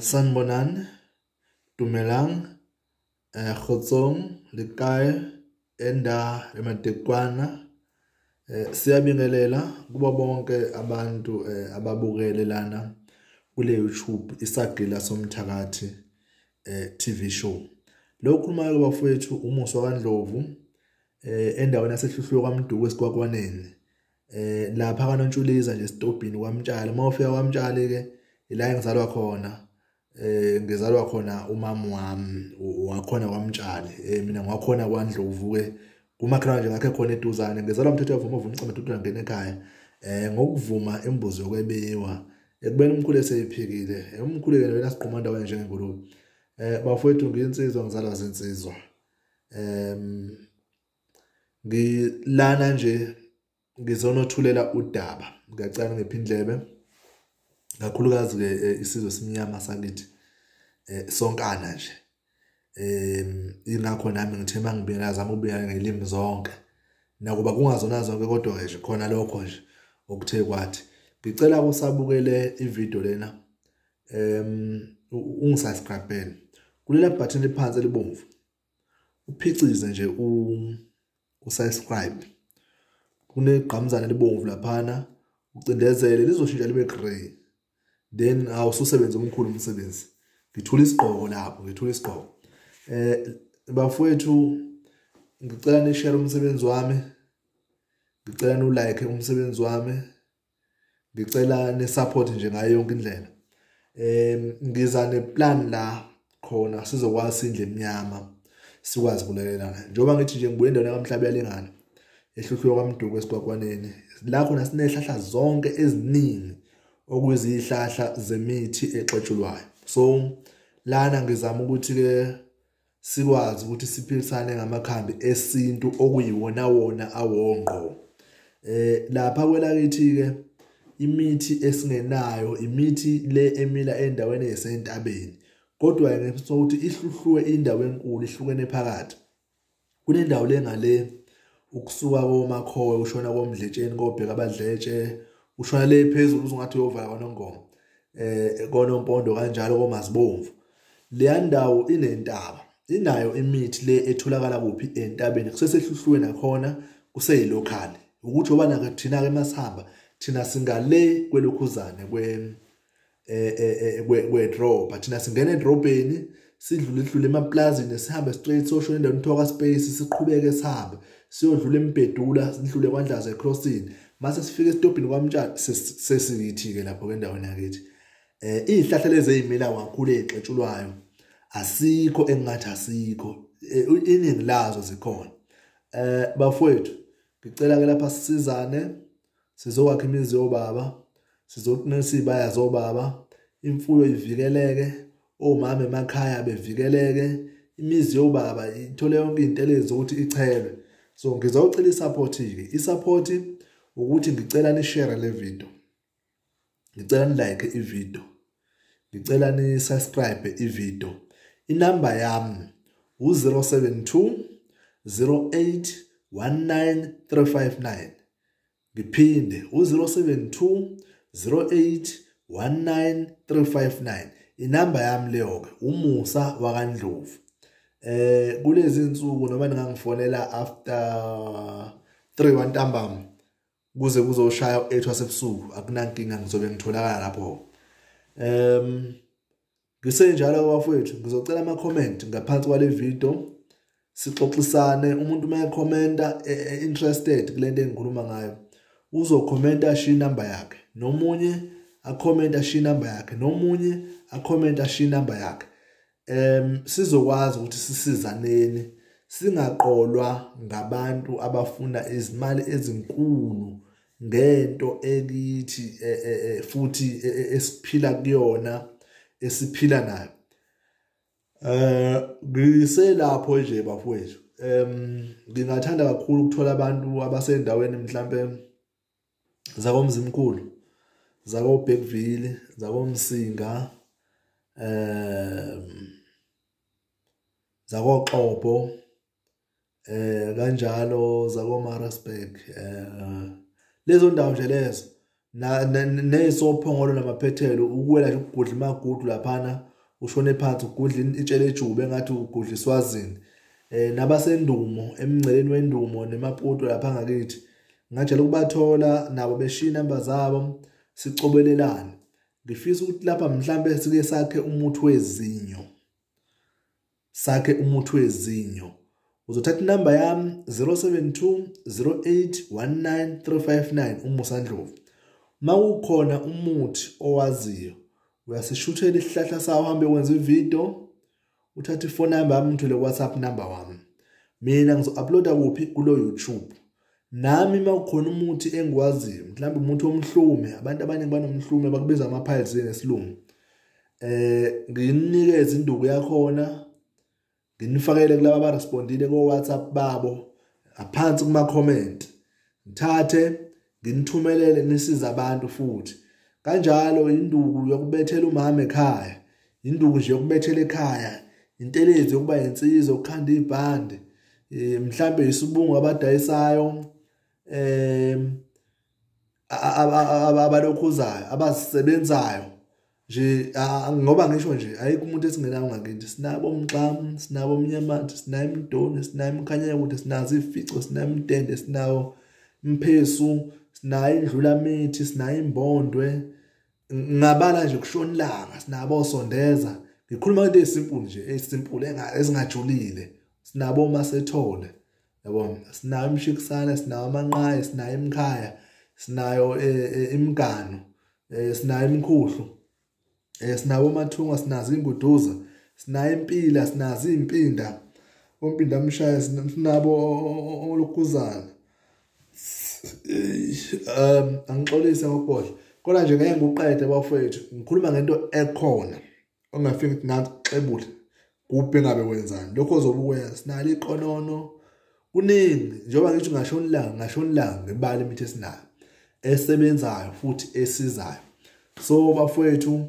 Sanbonan, Dumelang, Kgotsong, le kae, enda ematekwana. Siyabingelela kubo bonke abantu ababukele lana kule YouTube isagila somthakathi TV show. Lo khuluma ke bafowethu uMuso kaNdlovu endaweni yasehluhlwe kwaMduku esikwakwaneni. Lapha kaNontshuliza nje stobhini kwaMtshali. Mawufika kwaMtshali ke ila engizalwa khona. Ngizalwa khona umama wami wakhona kwaMtshali. Mina ngakhona kwaNdlovu ke kumakhala nje ngakhe khona eduzane. Ngizalwa umthetho wavuma uvuma incema uDudula ngene ekhaya. Ngokuvuma imbuzi yokwebiwa ekubeni umkhulu eseyiphikile. Umkhulu ke wena siqhuma ndawo njengengulube. Bafowethu ngiyinsizwa ngizalwa zinsizwa. Ngilana nje ngizonothulela udaba. Ngiyacela ngephindlebe. Kakhulukazi ke isizwe simnyama sakithi. Sonkana nje. Ingakho nami ngithe mangibika zama ukubika ngelimi zonke. Nakuba kungazona zonke kodwa nje khona lokho nje okuthe kwathi. Ngicela usabukele ivideo lena. Ungisubscribe. Kulela button lephansi elibomvu. Uphicize nje usubscribe. Kunegqamuzana libomvu laphana. Ucindezele lizoshintsha libe grey. Then awususebenza omkhulu umsebenzi. Ngithula isiqhoko lapho, ngithula isiqhoko. Bafowethu ngicela ni share umsebenzi wami. Ngicela no like umsebenzi wami. Ngicela ni support nje ngayo yonke indlela. Ngiza neplan la khona sizokwazi indle eminyama sikwazi kulekelana. Njoba ngithi nje ngibuye endaweni kaMhlabi yalengana ehluhlwe kwaMduku esikwakwaneni. La khona sinehlahla zonke eziningi okuyizihlahla zemithi exetshulwayo. So lana ngizama ukuthi ke sikwazi ukuthi siphilisane ngamakhambi esintu okuyiwona wona awonqo. Lapha kwelakithi ke imithi esingenayo imithi le emila endaweni esentabeni. Kodwa ngifisa ukuthi ihluhlwe indawo enkulu ihlukene phakathi. Kunendawo lengale ukusuka komakhowe ushona komdletsheni kobheka abadletshe ushona le phezulu uzongathi uyovala kwaNongoma. KoNompondo kanjalo koMasibomvu. Le ndawo inentaba. Inayo imithi le etholakala kuphi entabeni kusesehluhlwe nakhona kuseyilocal. Ukuthi obana thina ke eMasihamba thina singale kwelokhuzane kwe-drop. Thina singena edrobheni sidlule emaplazini sihambe straight sosho endaweni thoka space siqhubeke sihambe siyodlula eMbedula sidlule kwaNdlaza ecrossing. Mase sifike estopini kwaMtshali sesiyithi ke lapho kwendaweni yakithi. Izihlahla lezi ezimila kakhulu ezixetshulwayo asikho engathi asikho. Iningi lazo zikhona. Bafowethu ngicela ke lapha sisizane sizokwakha imizi yobaba sizokunesa izibaya zobaba imfuyo ivikeleke omama emakhaya bevikeleke imizi yobaba ithole yonke into lezi ukuthi ichelwe. So ngizocela isupport ke isupport ukuthi ngicela ni share le video. Ngicela ni like ivideo. Ngicela ni subscribe ivideo. Inamba yami u072 08 19359. Ngiphinde u072 08 19359. Inamba yami leyo ke uMusa wakaNdlovu. Kulezi insuku noma ningangifonela after 3 wantambama kuze kuzoshaya 8 wasebusuku akunankinga ngizobe ngitholakala lapho. Ngisenjalo bafowethu ngizocela ama comment ngaphansi kwale video sixoxisane. Umuntu mayekhomenta interested kulento engikhuluma ngayo uzokhomenta shi number yakhe nomunye akhomenta shi number yakhe nomunye akhomenta shi number yakhe. Sizokwazi ukuthi sisizaneni singaqolwa ngabantu abafuna izimali ezinkulu ngento elithi futhi esiphila kuyona esiphila nayo. Ngiselapho nje bafowethu. Ngingathanda kakhulu ukuthola abantu abasendaweni mhlambe zakoMzimkhulu, zakoBergville, zakoMsinga, zakoXhobo, kanjalo zakoMaritzburg. Lezo ndawo nje lezo nesophongolo namaphethelo ukuwela nje ukugudla magudu laphana ushone phansi ukugudla itshele ejube engathi ukugudla iswazini. Nabasendumo emngceleni wendumo nemaputo lapha ngakithi ngajela ukubathola nabo beshiya inamba zabo sicobelelane. Ngifisa ukuthi lapha mhlambe sike sakhe umuthi wezinyo. Uzothatha inamba yami 072 08 19359 uMusa Ndlovu. Mawukhona umuthi owaziyo uyasishuthela isihlahla sawo uhambe wenza ivideo uthatha ifone number yami ngithole WhatsApp number wami. Mina ngizo-uploada kuphi kulo YouTube. Nami mawukhona umuthi engikwaziyo mhlawumbe umuthi omhlume abantu abaningi banomhlume bakubiza ama-piles ngesilungu. Nginikeze induku yakhona nginifakele kulabo abarespondile ko WhatsApp babo aphansi kuma comment. Ngithathe nginithumelele nisiza abantu futhi. Kanjalo induku yokubethela umama ekhaya, induku nje yokubethela ekhaya, intelezi yokuba insizwa ukukhanda ibhande, mhlambe isibungu abadayisayo, abalokhuzayo, abasebenzayo nje ngoba ngisho nje ayikho umuntu esingenayo ngakithi. Sinabo umxamu, sinabo umnyamathi, sinayo imidoni, sinayo imkhanya ukuthi sinazo ifico, sinayo imtende, sinawo imphesu, sinayo indlulamithi, sinayo imbondwe. Ngabala nje kushona ilanga sinabo sondeza. Ngikhuluma into esimple nje, esimple ezingajulile. Sinabo masethole. Yabona, sinayo imshikisana, sinayo amanqaye, sinayo imkhaya, sinayo imgano, sinayo imkhuhlu. Sinawo mathunga, sinazo inguduza, sinayo impila, sinazo impinda. Ompinda amshaya sinabo olokhuzana. Angixolise ngokhohle. Kodwa nje ngeke ngiqede bafethu. Ngikhuluma ngento ekhona. Ongafika ukuthi nathi xebule kuphi engabe wenzani. Lokho ozobukwenza sinalo iqonono. Kuningi njengoba ngithi ngashona ilanga ngebali imithi esinayo esebenzayo futhi esizayo. So bafethu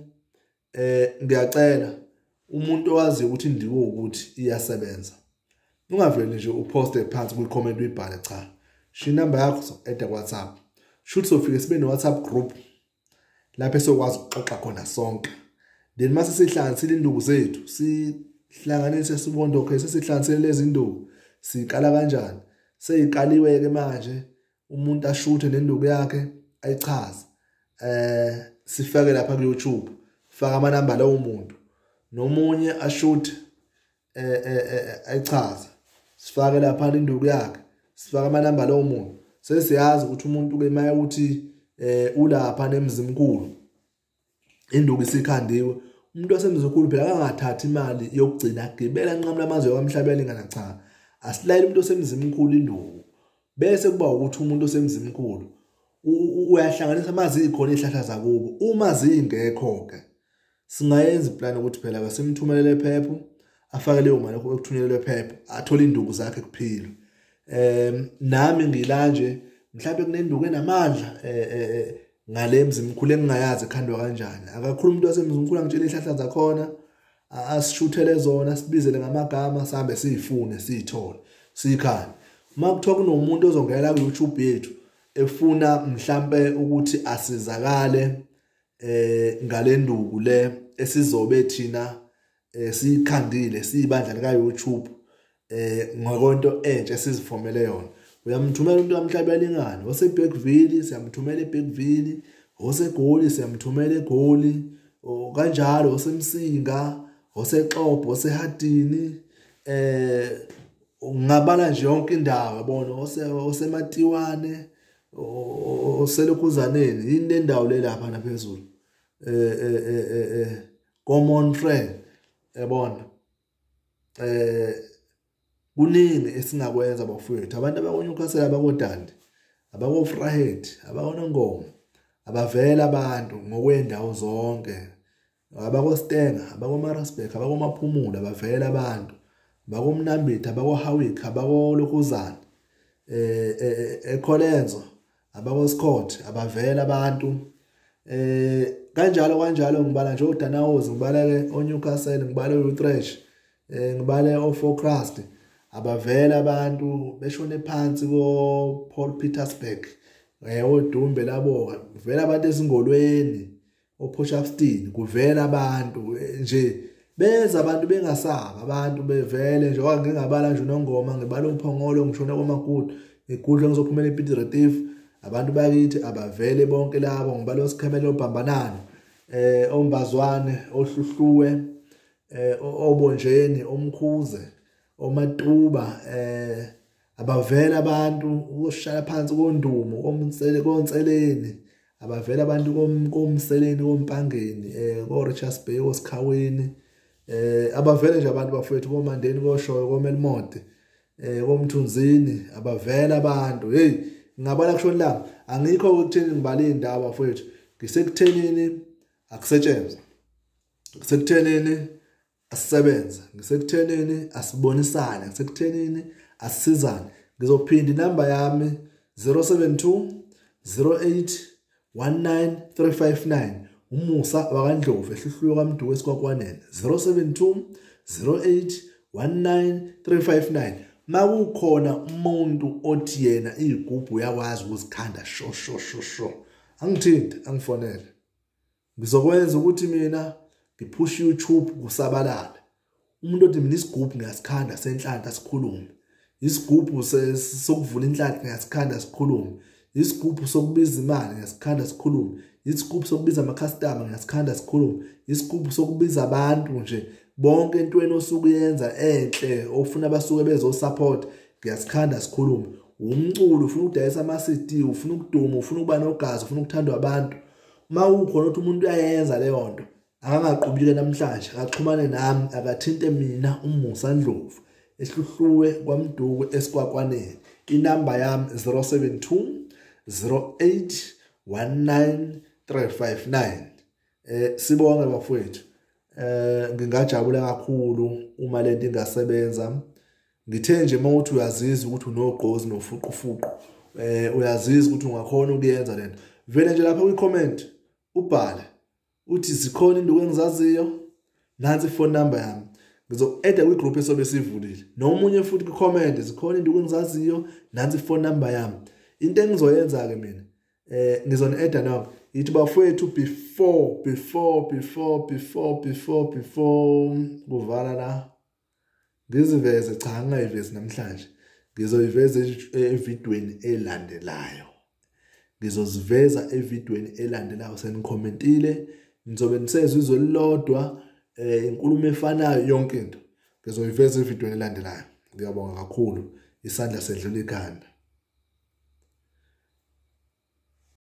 ngiyacela umuntu owazi ukuthi indiwo ukuthi iyasebenza. Ungaveli nje uposte phansi kwi-comment uyibhale cha. Shi number yakho so-add WhatsApp. Shoot sofike sibe ne-WhatsApp group lapho esokwazi ukuxoxa khona sonke. Then mase sihlanganisile induku zethu, sihlanganise sibonde okay sesihlanganisile lezi induku. Siqala kanjani? Seyiqaliwe ke manje umuntu ashuthe nenduku yakhe ayichaze. Sifake lapha ku YouTube. Faka ama number lawo umuntu. Nomunye ashuthe ayichaze. Sifake lapha induku yakhe. Sifaka ama number lawo umuntu. Sesiyazi ukuthi umuntu ke maya uthi ulapha nemzimkhulu. Induku isikhandiwe. Umuntu wasemzimkhulu phela angathathi imali yokugcina gibela nqamla amazwe kwamhlabela ingana cha. Asilayile umuntu osemzimkhulu induku. Bese kuba ukuthi umuntu osemzimkhulu uyahlanganisa amazi ikhona ihlahla zakubo. Uma zingekho ke singayenza iplan ukuthi phela basemthumelele phepho afake leyo mali ekuthunyelelwe phepho athole induku zakhe kuphila. Nami ngilanje mhlawumbe kunenduku enamandla ngale mzimkhulu engingayazi ekhandwa kanjani. Akakhuluma umuntu wasemzimkhulu angitshela ihlahla zakhona asishuthele zona sibizele ngamagama sahambe siyifune siyithole sikhani. Uma kuthiwa kunomuntu ozongena ku YouTube yethu efuna mhlambe ukuthi asizakale ngale nduku le esizobe thina siyikhandile siyibandla lika YouTube ngokonto entsha esizifomele yona. Uyamthumela umuntu amhlabela ingane oseBergville siyamthumela eBergville, oseGoli siyamthumela eGoli, kanjalo osemsinga, osexhobho, osehadini, ngabala nje yonke indawo yabona osematiwane, oselokhuzaneni yini lendawo le lapha naphezulu. Common friend yabona. Kuningi esingakwenza bafowethu. Abantu abakonyukasela abakodandi, abakofrahead, abakonongoma, abavela abantu ngokwendawo zonke. Abakostenga, abakoMarasburg, abakoMaphumulo abavela abantu. Abakomnambitha, abakoHawick, abakolokhuzana. Ekholenzo, abakoScott, abavela abantu. Kanjalo ngibala nje uDanawozi, ngibala ke oNewcastle, ngibala uUtrecht, ngibala oForcrest. Abavela abantu beshone phansi ko Paul Petersburg odumbe labo kuvela abantu esingolweni oPortshepstone kuvela abantu nje beza abantu bengasaba abantu bevele nje ngingabala nje uNongoma ngibala uMphongolo ngishona kwaMagudu igudla ngizophumela ePiet Retief abantu bakithi abavele bonke labo ngibala uSikhamelo Bhambanani oMbazwane ohluhluwe obonjeni omkhuze oMatuba abavela abantu ukoshala phansi kondumo konseleni abavela abantu komseleni kompangeni koRichards Bay koSikhaweni abavela nje abantu bafowethu koMandeni koShoyo koMelmonte komthunzini abavela abantu hey ngabala kushona la angikho ukuthini ngibala indaba bafowethu ngisekuthenini akusetshenzwe ngisekuthenini asisebenze ngisekuthenini asibonisane ngisekuthenini asizane ngizophinda inamba yami 072 08 19359 umusa wakandlovu ehluhluyo kaMduku esikwakwanene 072 08 19359 makukhona umuntu othi yena igubhu uyakwazi ukuzikhanda sho angithinta angifonele ngizokwenza ukuthi mina ngipush YouTube kusabalala umuntu othi mina isigubhu ngiyasikhanda senhlanhla sikhulume isigubhu sokuvula inhlanhla ngiyasikhanda sikhulume isigubhu sokubiza imali ngiyasikhanda sikhulume isigubhu sokubiza ama-customer ngiyasikhanda sikhulume isigubhu sokubiza abantu nje bonke entweni osukuyenza enhle ofuna basuke bezosupport ngiyasikhanda sikhulume umculo ufuna ukudayisa ama-CD ufuna ukuduma ufuna ukuba nogazi ufuna ukuthandwa abantu uma ukhona ukuthi umuntu uyayenza leyo nto akangaqhubeki namhlanje akaxhumane nami akathinte mina uMusa Ndlovu ehluhluwe kwaMduku esikwakwaneni inamba yami 072 08 19359 sibonge bafowethu ngingajabula kakhulu uma lento ingasebenza ngithe nje mawuthi uyaziza ukuthi unogqozi nofuqufuqu uyaziza ukuthi ungakhona ukuyenza lento vele nje lapha kwi-comment ubhale uthi zikhona into engizaziyo nansi ifone number yami ngizo-add kwi-group esobe sivulile nomunye futhi ku-comment zikhona into engizaziyo nansi ifone number yami into engizoyenza ke mina ngizoni-add nami yithi bafowethu before kuvala la ngiziveze cha angayivezi namhlanje ngizoyiveza evidweni elandelayo ngizoziveza evidweni elandelayo senikhomentile nizobe nisezwe izwe lilodwa inkulumo efanayo yonke into ngizoyiveza evidweni elandelayo ngiyabonga kakhulu isandla sedlula ikhanda